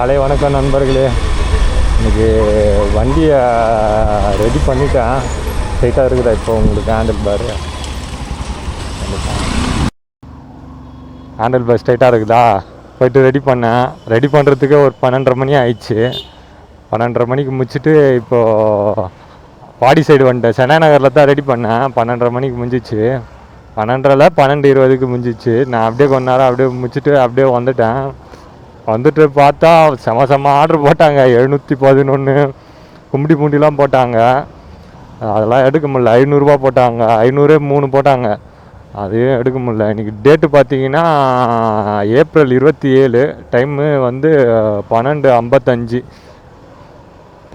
காலை வணக்கம் நண்பர்களே. இன்றைக்கி வண்டியை ரெடி பண்ணிட்டேன். ஸ்ட்ரைட்டாக இருக்குதா இப்போ உங்களுக்கு ஹேண்டில் பார் ஸ்ட்ரைட்டாக இருக்குதா? போய்ட்டு ரெடி பண்ணேன். ரெடி பண்ணுறதுக்கே ஒரு 12:30 மணி ஆயிடுச்சு. 12:30 மணிக்கு முடிச்சுட்டு இப்போது பாடி சைடு வந்துட்டேன். சென்னை நகரில் தான் ரெடி பண்ணேன். 12:30 மணிக்கு முடிஞ்சிச்சு. 12:30 12:20 முடிஞ்சிச்சு. நான் அப்படியே கொஞ்ச நேரம் அப்படியே முடிச்சுட்டு அப்படியே வந்துட்டு பார்த்தா செம ஆர்டர் போட்டாங்க. 711 கும்படி பூண்டிலாம் போட்டாங்க. அதெல்லாம் எடுக்க முடியல. 500 போட்டாங்க. 503 போட்டாங்க. அதையும் எடுக்க முடியல. இன்றைக்கி டேட்டு பார்த்தீங்கன்னா ஏப்ரல் 27. டைமு வந்து 12:55.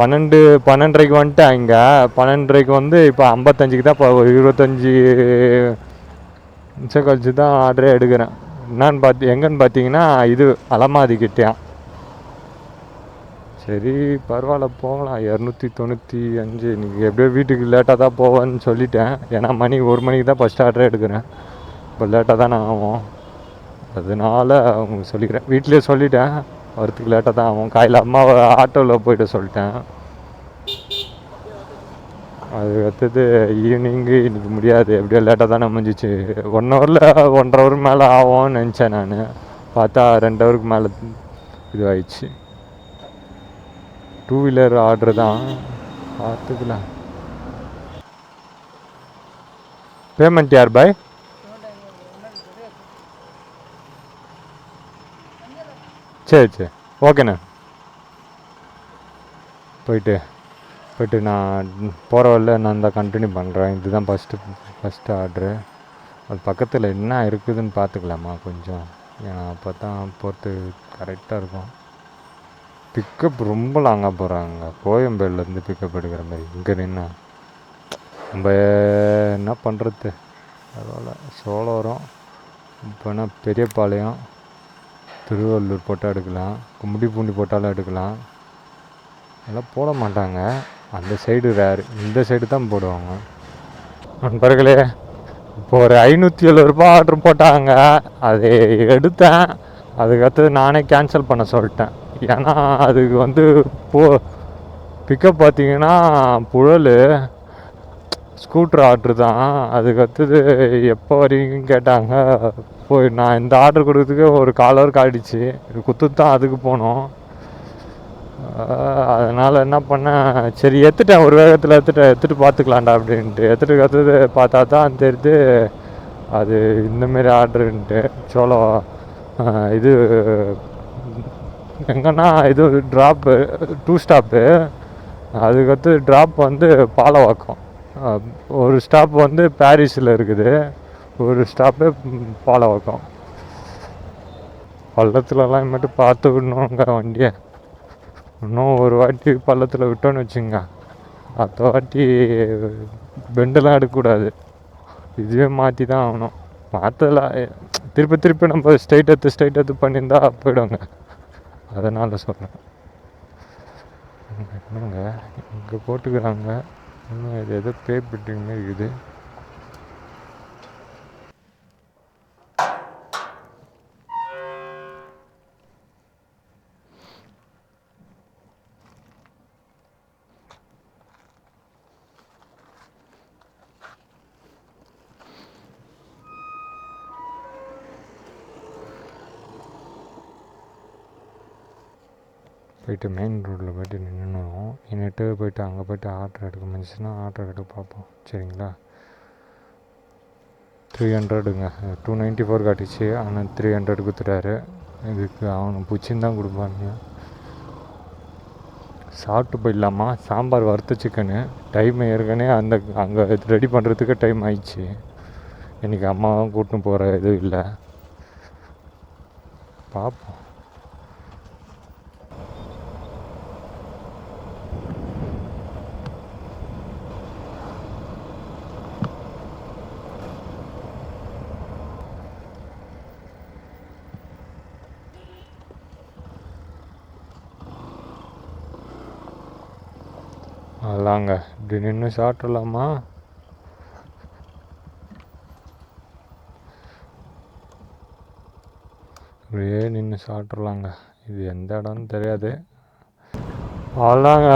12:30க்கு வந்துட்டேன். இங்கே 12:30க்கு வந்து இப்போ 55க்கு தான். இப்போ 25 நிமிஷம் கழிச்சு தான் ஆர்டரே எடுக்கிறேன். எங்கன்னு பார்த்தீங்கன்னா இது அலமாதிக்கிட்டேன். சரி பரவாயில்ல போகலாம். 295. இன்றைக்கி எப்படியோ வீட்டுக்கு லேட்டாக தான் போவேன்னு சொல்லிட்டேன். ஏன்னா 1 மணிக்கு தான் ஃபஸ்ட் ஆர்டரே எடுக்கிறேன். இப்போ லேட்டாக தான் நான் ஆகும். அதனால் உங்களுக்கு சொல்லிக்கிறேன். வீட்லேயே சொல்லிட்டேன் வரத்துக்கு லேட்டாக தான் ஆகும். காலையில் அம்மாவை ஆட்டோவில் போய்ட்டு சொல்லிட்டேன். அது அடுத்தது ஈவினிங்கு இன்றைக்கி முடியாது. எப்படியோ லேட்டாக தானே முடிஞ்சிச்சு. 1 ஹவரில் 1.5 ஹவர் மேலே ஆகும்னு நினச்சேன். நான் பார்த்தா 2 ஹவருக்கு மேலே இதுவாகிடுச்சு. 2 வீலர் ஆர்டரு தான். பார்த்துக்கலாம். பேமெண்ட் யார் பாய்? சரி ஓகேண்ணா. போயிட்டு நான் போகிற வழியில் நான் தான் கண்டினியூ பண்ணுறேன். இதுதான் ஃபஸ்ட்டு ஆர்டரு. அது பக்கத்தில் என்ன இருக்குதுன்னு பார்த்துக்கலாமா கொஞ்சம்? ஏன்னா அப்போ தான் போகிறது கரெக்டாக இருக்கும். பிக்கப் ரொம்ப லாங்காக போகிறாங்க. கோயம்பேடுலேருந்து பிக்கப் எடுக்கிற மாதிரி. இங்கே நின்னா நம்ம என்ன பண்ணுறது? அதோட சோழவரம் இப்போனா பெரியபாளையம் திருவள்ளூர் போட்டால் எடுக்கலாம். கும்படி பூண்டி போட்டாலும் எடுக்கலாம். அதெல்லாம் போட மாட்டாங்க. அந்த சைடு ரேரு. இந்த சைடு தான் போடுவாங்க. நண்பர்களே, இப்போ ஒரு 570 ஆர்டர் போட்டாங்க. அது எடுத்தேன். அதுக்கடுத்தது நானே கேன்சல் பண்ண சொல்லிட்டேன். ஏன்னா அதுக்கு வந்து பிக்கப் பார்த்தீங்கன்னா புழல் ஸ்கூட்ரு ஆர்டரு தான். அதுக்கடுத்தது எப்போ வரீங்கன்னு கேட்டாங்க. நான் இந்த ஆர்டர் கொடுக்கறதுக்கு ஒரு 1/4 ஹவர் ஆகிடுச்சு. குத்துட்டு தான் அதுக்கு போனோம். அதனால் என்ன பண்ணேன், சரி எடுத்துட்டேன். ஒரு வேகத்தில் எடுத்துகிட்டு பார்த்துக்கலாம்டா அப்படின்ட்டு எடுத்துகிட்டு பார்த்தா தான் தெரியுது அது இந்தமாரி ஆர்டருன்ட்டு. சோளம் இது எங்கன்னா இது ட்ராப்பு 2 ஸ்டாப்பு. அதுக்கடுத்து ட்ராப் வந்து பாலவாக்கம். ஒரு ஸ்டாப் வந்து பாரிஸில் இருக்குது. ஒரு ஸ்டாப்பு பாலவாக்கம். பள்ளத்துலலாம் மட்டும் பார்த்து விடணுங்க வண்டியை. இன்னும் ஒரு வாட்டி பள்ளத்தில் விட்டோன்னு வச்சுங்க, அடுத்த வாட்டி பெண்டெல்லாம் எடுக்கக்கூடாது. இதுவே மாற்றி தான் ஆகணும். மாற்றலாம். திருப்பி நம்ம ஸ்ட்ரைட் எடுத்து பண்ணியிருந்தா போயிடுங்க. அதனால் சொல்கிறேன். என்னங்க இங்கே போட்டுக்கிறாங்க. இன்னும் இது எதோ பே பிட்டிங் மாதிரி இருக்குது. போயிட்டு மெயின் ரோட்டில் போய்ட்டு நின்றுட்டு போயிட்டு அங்கே போய்ட்டு ஆர்டர் எடுக்க முடிஞ்சிச்சுன்னா ஆர்டர் எடுக்க பார்ப்போம். சரிங்களா? 300ங்க. 294 காட்டிச்சு. ஆனால் 300 கொடுத்துட்டாரு. இதுக்கு அவனுக்கு பிடிச்சின்னு தான் கொடுப்பானுங்க. சாப்பிட்டு போயிடலாமா? சாம்பார் வறுத்த சிக்கனு. டைம் ஏற்கனவே அங்கே ரெடி பண்ணுறதுக்கு டைம் ஆயிடுச்சு. இன்றைக்கி அம்மாவும் கூட்டின்னு போகிற இது இல்லை. பார்ப்போம். அதலாங்க இப்படி நின்று சாப்பிட்றலாமா? அப்படியே நின்று சாப்பிட்றலாங்க. இது எந்த இடம்னு தெரியாது. அவ்வளோதாங்க,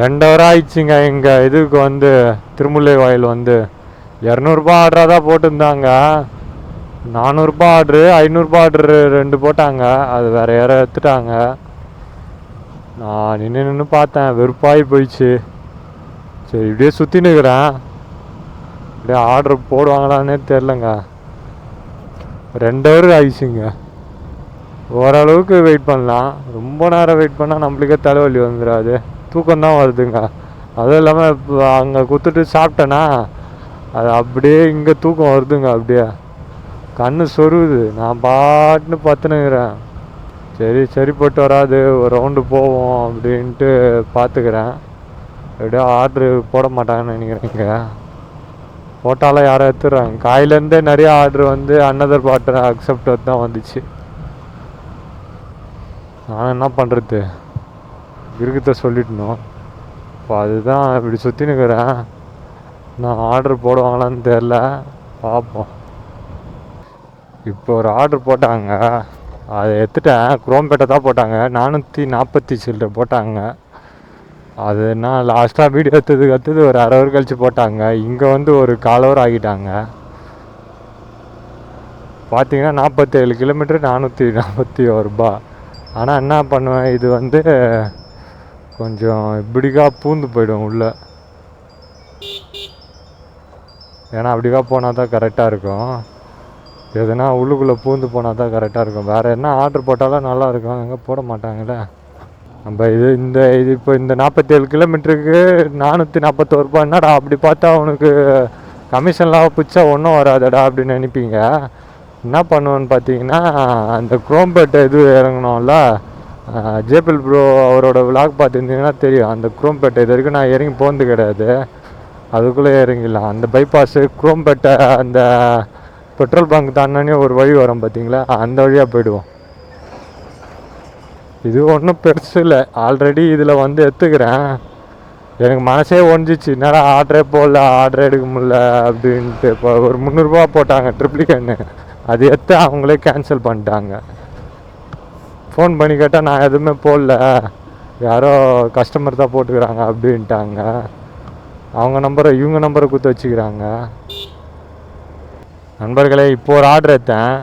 2 ஹவர் ஆயிடுச்சுங்க. இங்கே இதுக்கு வந்து திருமுல்லை வாயில் வந்து 200 ஆர்டராக தான் போட்டிருந்தாங்க. 400 ஆர்டரு, 500 ஆர்டரு 2 போட்டாங்க. அது வேறு யாரோ எடுத்துட்டாங்க. நான் நின்று பார்த்தேன், வெறுப்பாகி போயிடுச்சு. சரி இப்படியே சுற்றினுக்கிறேன். அப்படியே ஆர்டர் போடுவாங்களான்னே தெரிலங்க. 2 ஹவர் ஆயிடுச்சுங்க. ஓரளவுக்கு வெயிட் பண்ணலாம். ரொம்ப நேரம் வெயிட் பண்ணால் நம்மளுக்கே தலைவலி வந்துடாது, தூக்கம்தான் வருதுங்க. அதுவும் இல்லாமல் இப்போ அங்கே கொடுத்துட்டு சாப்பிட்டேன்னா அது அப்படியே இங்கே தூக்கம் வருதுங்க. அப்படியே கண்ணு சொருகுது. நான் பாட்டுன்னு பார்த்துனுக்கிறேன். சரிப்பட்டு வராது, ஒரு ரவுண்டு போவோம் அப்படின்ட்டு பார்த்துக்கிறேன். எப்படியோ ஆர்டரு போட மாட்டாங்கன்னு நினைக்கிறேங்க. போட்டாலும் யாரும் எடுத்துடுறாங்க. காயிலேருந்தே நிறைய ஆர்டர் வந்து அன்னதர் பாட்டர் அக்செப்ட் தான் வந்துச்சு. நான் என்ன பண்ணுறது, இருக்கிறத சொல்லிட்டணும். இப்போ அதுதான் இப்படி சுற்றினுக்கிறேன். நான் ஆர்டர் போடுவாங்களான்னு தெரில, பார்ப்போம். இப்போ ஒரு ஆர்டர் போட்டாங்க, அதை எடுத்துட்டேன். குரோம்பேட்டை தான் போட்டாங்க, 440 சில்லரை போட்டாங்க. அது நான் லாஸ்ட்டாக வீடியோ எடுத்ததுக்கு ஒரு 1/2 ஹவர் கழித்து போட்டாங்க. இங்கே வந்து ஒரு 1/4 ஹவர் ஆகிட்டாங்க. பார்த்தீங்கன்னா 47 கிலோமீட்டர் 441 ரூபா. ஆனால் என்ன பண்ணுவேன், இது வந்து கொஞ்சம் இப்படிக்கா பூந்து போய்டும் உள்ளே. ஏன்னா அப்படிக்கா போனால் தான் கரெக்டாக இருக்கும். எதுனா உள்ளுக்குள்ளே பூந்து போனால் தான் கரெக்டாக இருக்கும். வேறு என்ன ஆர்டர் போட்டாலும் நல்லாயிருக்கும், எங்கே போட மாட்டாங்களே. நம்ம இது இப்போ இந்த 47 கிலோமீட்டருக்கு 441 ரூபா. என்னடா அப்படி பார்த்தா உனக்கு கமிஷன்லாம் பிடிச்சா ஒன்றும் வராதடா அப்படின்னு நினைப்பீங்க. என்ன பண்ணுவேன்னு பார்த்தீங்கன்னா, அந்த குரோம்பேட்டை இது இறங்கணும்ல, ஜேபிஎல் ப்ரோ அவரோட விளாக் பார்த்துருந்தீங்கன்னா தெரியும். அந்த குரோம்பேட்டை இது வரைக்கும் நான் இறங்கி போனது கிடையாது. அதுக்குள்ளே இறங்கிடலாம். அந்த பைபாஸு குரோம்பேட்டை அந்த பெட்ரோல் பங்க் தானே ஒரு வழி வரும் பார்த்தீங்களா, அந்த வழியாக போயிடுவோம். இது ஒன்றும் பெருசு இல்லை. ஆல்ரெடி இதில் வந்து எடுத்துக்கிறேன். எனக்கு மனசே ஒஞ்சிச்சு, என்னடா ஆர்டரே போடல, ஆர்டரே எடுக்க முடியல அப்படின்ட்டு. இப்போ ஒரு 300 ரூபா போட்டாங்க ட்ரிப்ளிகன்னு. அது எடுத்து அவங்களே கேன்சல் பண்ணிட்டாங்க. ஃபோன் பண்ணி கேட்டால் நான் எதுவுமே போடல, யாரோ கஸ்டமர் தான் போட்டுக்கிறாங்க அப்படின்ட்டாங்க. அவங்க நம்பரை இவங்க நம்பரை கொடுத்து வச்சுக்கிறாங்க. நண்பர்களே, இப்போ ஒரு ஆர்டர் எடுத்தேன்.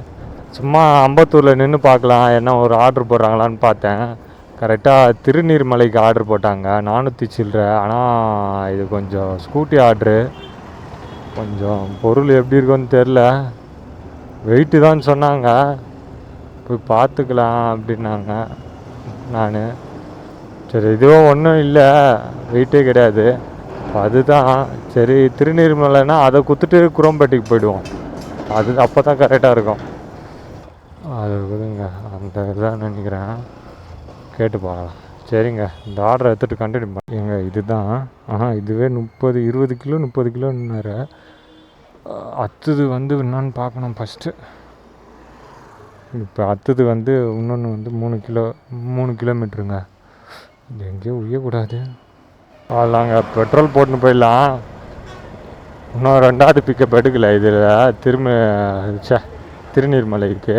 சும்மா அம்பத்தூரில் நின்று பார்க்கலாம் என்ன ஒரு ஆர்டர் போடுறாங்களான்னு பார்த்தேன். கரெக்டாக திருநீர்மலைக்கு ஆர்டர் போட்டாங்க, 400 சில்லரை. ஆனால் இது கொஞ்சம் ஸ்கூட்டி ஆர்டரு, கொஞ்சம் பொருள் எப்படி இருக்குன்னு தெரில. வெயிட்டு தான் சொன்னாங்க, போய் பார்த்துக்கலாம் அப்படின்னாங்க. நான் சரி இதுவும் ஒன்றும் இல்லை, வெயிட்டே கிடையாது. அதுதான் சரி, திருநீர்மலைன்னா அதை கொடுத்துட்டு குரோம்பேட்டைக்கு போயிடுவோம். அது அப்போ தான் கரெக்டாக இருக்கும். அது இருக்குதுங்க, அந்த இதான் நினைக்கிறேன். கேட்டு பார்க்கலாம். சரிங்க, இந்த ஆர்டரை எடுத்துகிட்டு கண்டினியூ பண்ணுங்க. இதுதான் இதுவே 20 கிலோ 30 கிலோன்னாரு. அடுத்தது வந்து என்னன்னு பார்க்கணும் ஃபஸ்ட்டு. இப்போ அடுத்தது வந்து இன்னொன்று வந்து 3 கிலோமீட்டருங்க. இது எங்கேயோ உய்யக்கூடாது. ஆளாங்க பெட்ரோல் போட்டுன்னு போயிடலாம். இன்னும் 2வது பிக்கப் எடுக்கலை இதில் திருநீர்மலைக்கு.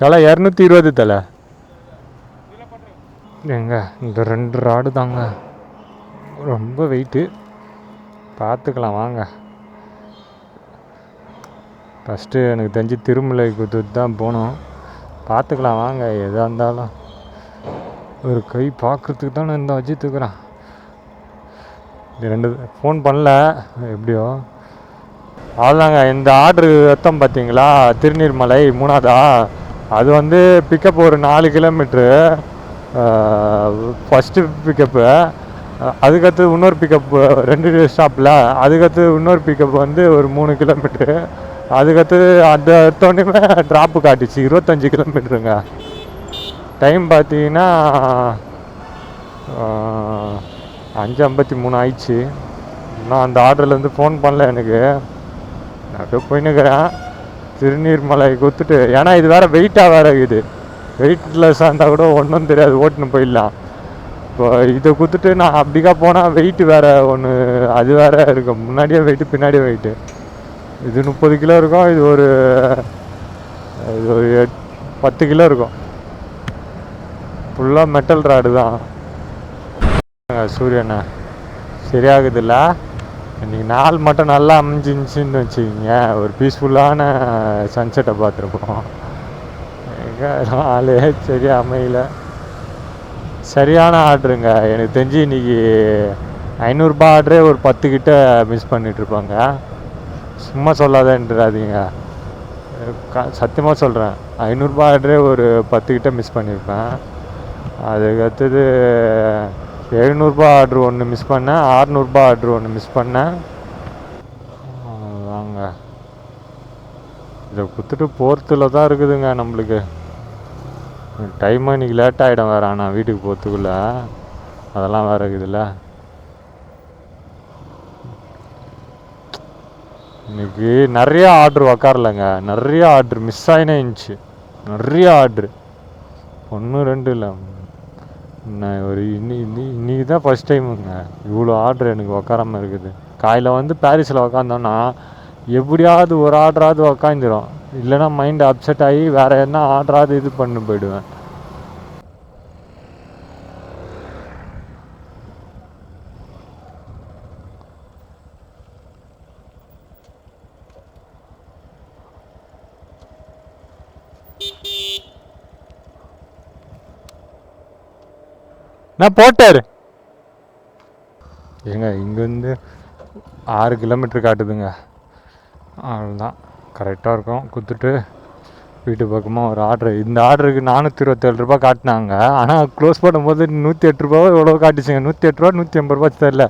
தலை 220 தலை. எங்க இந்த 2 ராடு தாங்க ரொம்ப வெயிட்டு. பார்த்துக்கலாம் வாங்க. ஃபஸ்ட்டு எனக்கு தெரிஞ்சு திருமலை கொடுத்துட்டு தான் போகணும். பார்த்துக்கலாம் வாங்க. எதாக இருந்தாலும் ஒரு கை பார்க்குறதுக்கு தான் நான் இந்த வச்சுத்துக்கிறேன். இது 2 ஃபோன் பண்ணல எப்படியோ. அவ்வளோதாங்க. இந்த ஆர்டரு ரத்தம் பார்த்தீங்களா, திருநீர்மலை 3வதா. அது வந்து பிக்கப் ஒரு 4 கிலோமீட்ரு ஃபஸ்ட்டு பிக்கப்பு. அதுக்கடுத்து இன்னொரு பிக்கப்பு 2 ஸ்டாப்பில். அதுக்கடுத்து இன்னொரு பிக்கப் வந்து ஒரு 3 கிலோமீட்ரு. அதுக்கடுத்து அந்த எடுத்தோடனே ட்ராப்பு காட்டிச்சு 25 கிலோமீட்டருங்க. டைம் பார்த்தீங்கன்னா 5:53 ஆயிடுச்சு. இன்னும் அந்த ஆர்டர்லேருந்து ஃபோன் பண்ணல எனக்கு. நான் அப்படியே போயின்னுக்கிறேன் திருநீர்மலை கொடுத்துட்டு. ஏன்னா இது வேறு வெயிட்டாக வேறு இருக்குது. வெயிட்லெஸ்ஸாக இருந்தால் கூட ஒன்றும் தெரியாது, ஓட்டுன்னு போயிடலாம். இப்போ இதை கொடுத்துட்டு நான் அப்படிக்கா போனால் வெயிட்டு வேறு ஒன்று, அது வேறு இருக்கும். முன்னாடியே வெயிட்டு பின்னாடியே வெயிட்டு. இது 30 கிலோ இருக்கும். இது ஒரு 10 கிலோ இருக்கும். ஃபுல்லாக மெட்டல் ராடு தான். சூரியனை சரியாகுதுல்ல. இன்றைக்கி நாள் மட்டும் நல்லா அமைஞ்சிருந்துச்சின்னு வச்சுக்கிங்க, ஒரு பீஸ்ஃபுல்லான சன்செட்டை பார்த்துருப்போம். எங்கே நாளே சரியாக அமையல. சரியான ஆர்டருங்க. எனக்கு தெரிஞ்சு இன்றைக்கி 500 ஆர்டரே ஒரு 10 கிட்ட மிஸ் பண்ணிகிட்ருப்பாங்க. சும்மா சொல்லாதேன்றாதீங்க, சத்தியமாக சொல்கிறேன். 500 ஆர்டரே ஒரு 10 கிட்ட மிஸ் பண்ணியிருப்பேன். அதுக்கு அடுத்தது 700 ஆர்ட்ரு ஒன்று மிஸ் பண்ணேன், 600 ஆர்ட்ரு ஒன்று மிஸ் பண்ணேன். வாங்க, இதை கொடுத்துட்டு போகிறதுல தான் இருக்குதுங்க நம்மளுக்கு. டைம் இன்றைக்கி லேட் ஆகிடும் வேறு. ஆனால் வீட்டுக்கு போகிறதுக்குள்ள அதெல்லாம் வேறு இருக்குதுல்ல. இன்றைக்கி நிறையா ஆர்ட்ரு உக்காரலைங்க, நிறையா ஆர்ட்ரு மிஸ் ஆகினே இருந்துச்சு. நிறைய ஆர்ட்ரு, 1 2 இல்லை. நான் ஒரு இன்னைக்கு தான் ஃபஸ்ட் டைமுங்க இவ்வளோ ஆர்ட்ரு எனக்கு உக்காராமல் இருக்குது. காலையில் வந்து பாரிஸில் உக்காந்தோன்னா எப்படியாவது ஒரு ஆர்டராவது உக்காந்துடும். இல்லைன்னா மைண்டு அப்செட் ஆகி வேறு என்ன ஆர்டராவது இது பண்ணி போயிடுவேன். நான் போட்டார் ஏங்க, இங்கேருந்து 6 கிலோமீட்டர் காட்டுதுங்க. அவ்வளோதான், கரெக்டாக இருக்கும். கொடுத்துட்டு வீட்டு பக்கமாக ஒரு ஆர்டரு. இந்த ஆர்டருக்கு 427 ரூபா காட்டினாங்க. ஆனால் க்ளோஸ் பண்ணும்போது 108 ரூபாவோ எவ்வளோ காட்டிச்சுங்க. 108 ரூபா 180 ரூபா தெரில.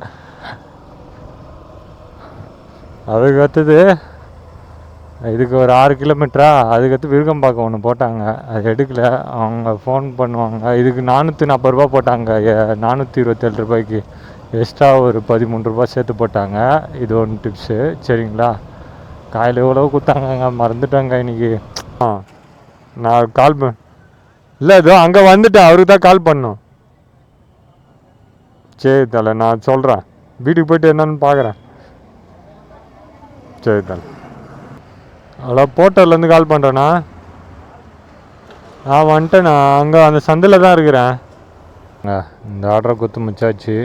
அதுக்கு அடுத்தது இதுக்கு ஒரு 6 கிலோமீட்டரா, அதுக்கடுத்து விருகம்பாக்கம் ஒன்று போட்டாங்க. அது எடுக்கலை. அவங்க ஃபோன் பண்ணுவாங்க. இதுக்கு 440 ரூபா போட்டாங்க. 427 ரூபாய்க்கு எக்ஸ்ட்ரா ஒரு 13 ரூபா சேர்த்து போட்டாங்க. இது ஒன்று டிப்ஸு. சரிங்களா, காலையில் எவ்வளோ கொடுத்தாங்க, மறந்துட்டாங்க இன்றைக்கி. நான் கால் இல்லை, இதோ அங்கே வந்துட்டேன். அவருக்கு தான் கால் பண்ணோம். சரி தலை, நான் சொல்கிறேன். வீட்டுக்கு போய்ட்டு என்னன்னு பார்க்குறேன். சரி தலை. ஹலோ, போர்ட்டர்லேருந்து கால் பண்ணுறேண்ணா. நான் வந்துட்டேண்ணா, அங்கே அந்த சந்தில் தான் இருக்கிறேன். இந்த ஆர்டரை கொடுத்து முச்சாச்சு.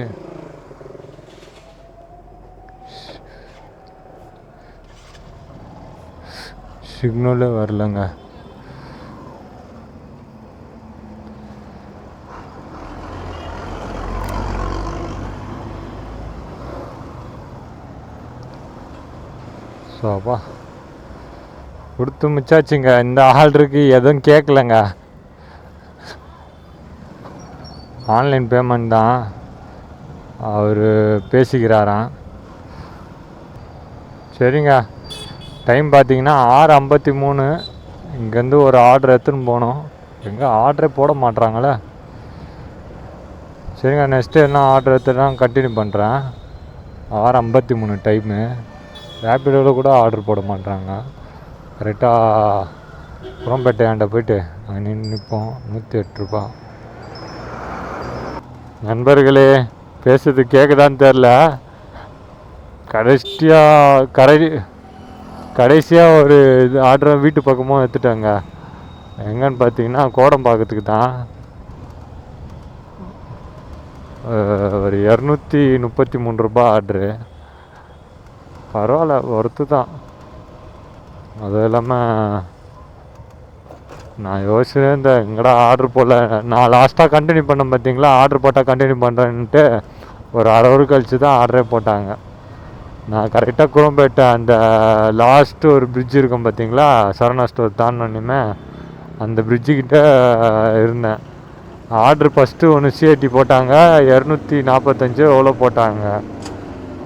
சிக்னலே வரலங்க. சோப்பா கொடுத்து முச்சாச்சுங்க. இந்த ஆர்டருக்கு எதுவும் கேட்கலங்க. ஆன்லைன் பேமெண்ட் தான். அவர் பேசிக்கிறாராம். சரிங்க, டைம் பார்த்தீங்கன்னா 6:53. இங்கேருந்து ஒரு ஆர்டர் எடுத்துன்னு போகணும். எங்கே ஆர்டரே போட மாட்றாங்களே. சரிங்க, நெக்ஸ்ட்டு என்ன ஆர்டர் எடுத்துனா கண்டினியூ பண்ணுறேன். 6:53 டைமு. ரேப்பிடோவில் கூட ஆர்டர் போட மாட்றாங்க. கரெக்டாக குரம்பேட்டையாண்ட போய்ட்டு அங்கே நிற்போம். 108 ரூபா. நண்பர்களே, பேசுறது கேட்குதான்னு தெரில. கடைசியாக ஒரு இது ஆர்டரை வீட்டு பக்கமும் எடுத்துட்டாங்க. எங்கன்னு பார்த்தீங்கன்னா கோடம்பாக்கத்துக்கு தான். ஒரு 233 ரூபா ஆர்டரு. பரவாயில்ல, ஒர்த்து தான். அதுவும் இல்லாமல் நான் யோசிச்சுட்டே இருந்தேன், எங்கடா ஆர்டர் போடல. நான் லாஸ்ட்டாக கண்டினியூ பண்ணேன் பார்த்தீங்களா, ஆர்டர் போட்டால் கண்டினியூ பண்ணுறேன்ட்டு. ஒரு அரை ஹவர் கழிச்சு தான் ஆர்டரே போட்டாங்க. நான் கரெக்டாக குரம்பேட்டை அந்த லாஸ்ட்டு ஒரு பிரிட்ஜ் இருக்கும் பார்த்தீங்களா, சரவணா ஸ்டோர் தாண்டினோன்னுமே அந்த பிரிட்ஜுக்கிட்ட இருந்தேன். ஆர்டர் ஃபஸ்ட்டு ஒன்று சிஐடி போட்டாங்க. 245 எவ்வளோ போட்டாங்க.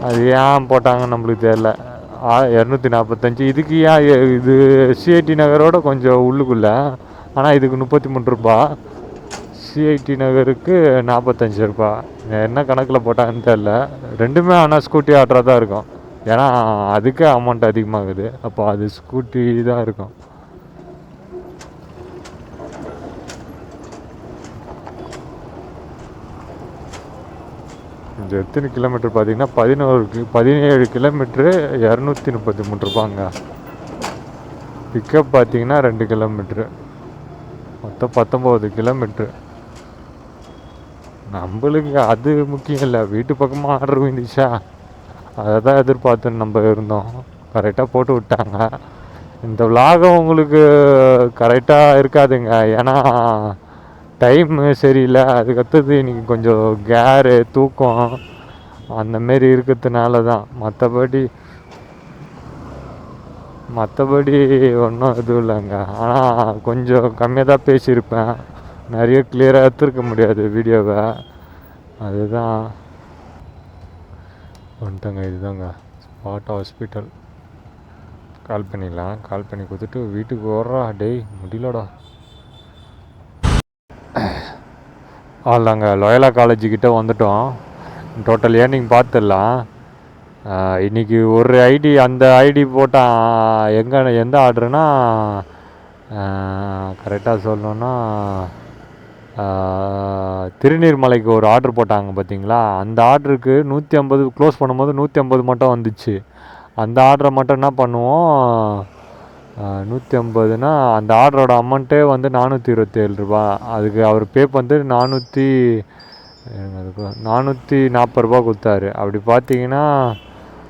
அது ஏன் போட்டாங்கன்னு நம்மளுக்கு தெரில. 245 இதுக்கு ஏன்? இது சிஐடி நகரோட கொஞ்சம் உள்ளுக்குள்ளே. ஆனால் இதுக்கு 33 ரூபா. சிஐடி நகருக்கு 45 ரூபா. என்ன கணக்கில் போட்டாங்கன்னு தெரில. ரெண்டுமே ஆனால் ஸ்கூட்டி ஆர்டராக தான் இருக்கும். ஏன்னா அதுக்கே அமௌண்ட் அதிகமாகுது. அப்போ அது ஸ்கூட்டி தான் இருக்கும். இது எத்தனை கிலோமீட்டர் பார்த்தீங்கன்னா 17 கிலோமீட்ரு 233 ரூபாங்க. பிக்கப் பார்த்தீங்கன்னா 2 கிலோமீட்ரு. மொத்தம் 19 கிலோமீட்ரு. நம்மளுக்கு அது முக்கியம் இல்லை, வீட்டு பக்கமாக ஆர்டர் வந்துச்சா அதை தான் எதிர்பார்த்துன்னு நம்ம இருந்தோம். கரெக்டாக போட்டு விட்டாங்க. இந்த விலாகம் உங்களுக்கு கரெக்டாக இருக்காதுங்க, ஏன்னா டைமு சரியில்லை. அதுக்கடுத்தது இன்றைக்கி கொஞ்சம் கேரு தூக்கம் அந்தமாரி இருக்கிறதுனால தான். மற்றபடி ஒன்றும் எதுவும் இல்லைங்க. ஆனால் கொஞ்சம் கம்மியாக தான் பேசியிருப்பேன், நிறைய கிளியராக எடுத்துருக்க முடியாது வீடியோவை. அதுதான் வந்துட்டேங்க. இதுதாங்க ஸ்பாட் ஹாஸ்பிட்டல். கால் பண்ணிடலாம். கால் பண்ணி கொடுத்துட்டு வீட்டுக்கு ஓடுறா. டேய் முடியலடா. அவ்வளோதாங்க, லோயலா காலேஜுக்கிட்ட வந்துட்டோம். டோட்டல் ஏர்னிங் பார்த்துடலாம். இன்றைக்கி ஒரு ஐடி, அந்த ஐடி போட்டால் எந்த ஆர்டருனா கரெக்டாக சொல்லணுன்னா திருநீர்மலைக்கு ஒரு ஆர்டர் போட்டாங்க பார்த்தீங்களா, அந்த ஆர்டருக்கு 150 க்ளோஸ் பண்ணும்போது 150 மட்டும் வந்துச்சு. அந்த ஆர்டரை மட்டும் என்ன பண்ணுவோம், 150னா அந்த ஆர்டரோட அமௌண்ட்டே வந்து 427 ரூபா. அதுக்கு அவர் பே வந்து 440 ரூபா கொடுத்தாரு. அப்படி பார்த்தீங்கன்னா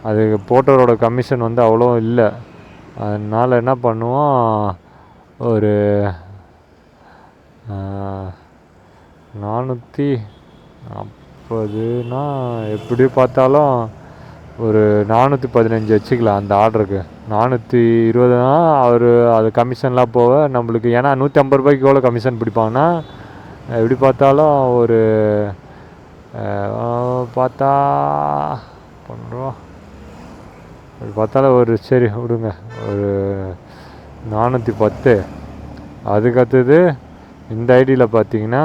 அது போட்டவரோட கமிஷன் வந்து அவ்வளோ இல்லை. அதனால் என்ன பண்ணுவோம், ஒரு 440னா எப்படி பார்த்தாலும் ஒரு 415 வச்சுக்கலாம் அந்த ஆர்டருக்கு. 420னா அவர் அது கமிஷன்லாம் போக நம்மளுக்கு, ஏன்னா 150 ரூபாய்க்கு எவ்வளோ கமிஷன் பிடிப்பாங்கன்னா எப்படி பார்த்தாலும் ஒரு பார்த்தா பண்ணுறோம், அப்படி பார்த்தாலும் ஒரு சரி விடுங்க ஒரு 410. அதுக்கடுத்தது இந்த ஐடியில் பார்த்தீங்கன்னா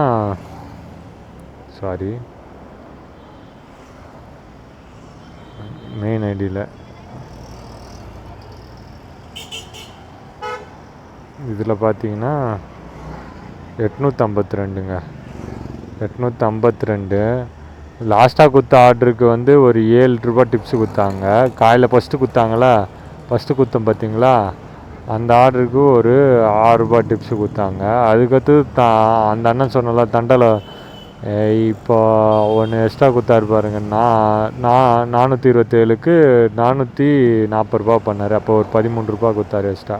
மெயின் ஐடியில் இதில் பார்த்தீங்கன்னா 852ங்க. 852 லாஸ்ட்டாக கொடுத்த ஆர்டருக்கு வந்து ஒரு 7 ரூபா டிப்ஸு கொடுத்தாங்க. காலையில் ஃபஸ்ட்டு கொடுத்தாங்களா, ஃபஸ்ட்டு கொடுத்தோம் பார்த்தீங்களா, அந்த ஆர்டருக்கு ஒரு 6 ரூபா டிப்ஸு கொடுத்தாங்க. அதுக்கடுத்து அந்த அண்ணன் சொன்னல தண்டலை இப்போ ஒன்று எக்ஸ்ட்ரா கொடுத்தாரு பாருங்க. நான் 427க்கு 440 ரூபா பண்ணார். அப்போ ஒரு 13 ரூபா கொடுத்தாரு எக்ஸ்ட்ரா.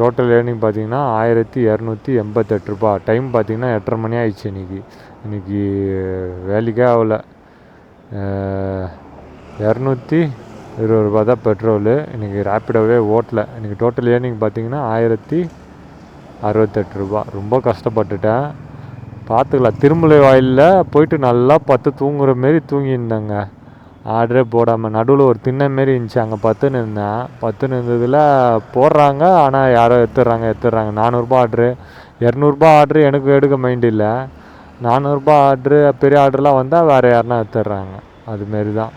டோட்டல் ஏர்னிங் பார்த்தீங்கன்னா 1288 ரூபா. டைம் பார்த்தீங்கன்னா 8:30 மணி ஆயிடுச்சு. இன்றைக்கி வேலைக்கே ஆகலை. 220 ரூபா தான் பெட்ரோலு. இன்றைக்கி ரேப்பிடோவே ஓட்டலை. இன்றைக்கி டோட்டல் ஏர்னிங் பார்த்தீங்கன்னா 1068 ரூபா. ரொம்ப கஷ்டப்பட்டுட்டேன். பார்த்துக்கலாம். திருமலை வாயிலில் போயிட்டு நல்லா தூங்குற மாரி தூங்கியிருந்தேங்க, ஆர்டரே போடாமல். நடுவில் ஒரு திண்ணை மாரி இருந்துச்சு, அங்கே பத்துன்னு இருந்ததில் போடுறாங்க, ஆனால் யாரோ எடுத்துடுறாங்க. 400ரூபா ஆர்டரு, 200ரூபா ஆர்டரு எனக்கு எடுக்க மைண்ட் இல்லை. 400ரூபா ஆர்டரு பெரிய ஆர்டர்லாம் வந்தால் வேறு யாருனா எடுத்துடுறாங்க. அதுமாரி தான்.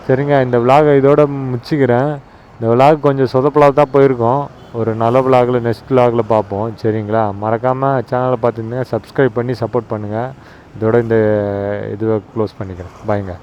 சரிங்க, இந்த விலாகை இதோட முடிச்சுக்கிறேன். இந்த விலாக் கொஞ்சம் சொதப்பலாக தான் போயிருக்கோம். ஒரு நல்ல விலாகில் நெக்ஸ்ட் விலாகில் பார்ப்போம். சரிங்களா, மறக்காமல் சேனலை பார்த்துருந்தீங்க சப்ஸ்கிரைப் பண்ணி சப்போர்ட் பண்ணுங்கள். இதோட இந்த இதுவை க்ளோஸ் பண்ணிக்கிறேன். பாய்ங்க.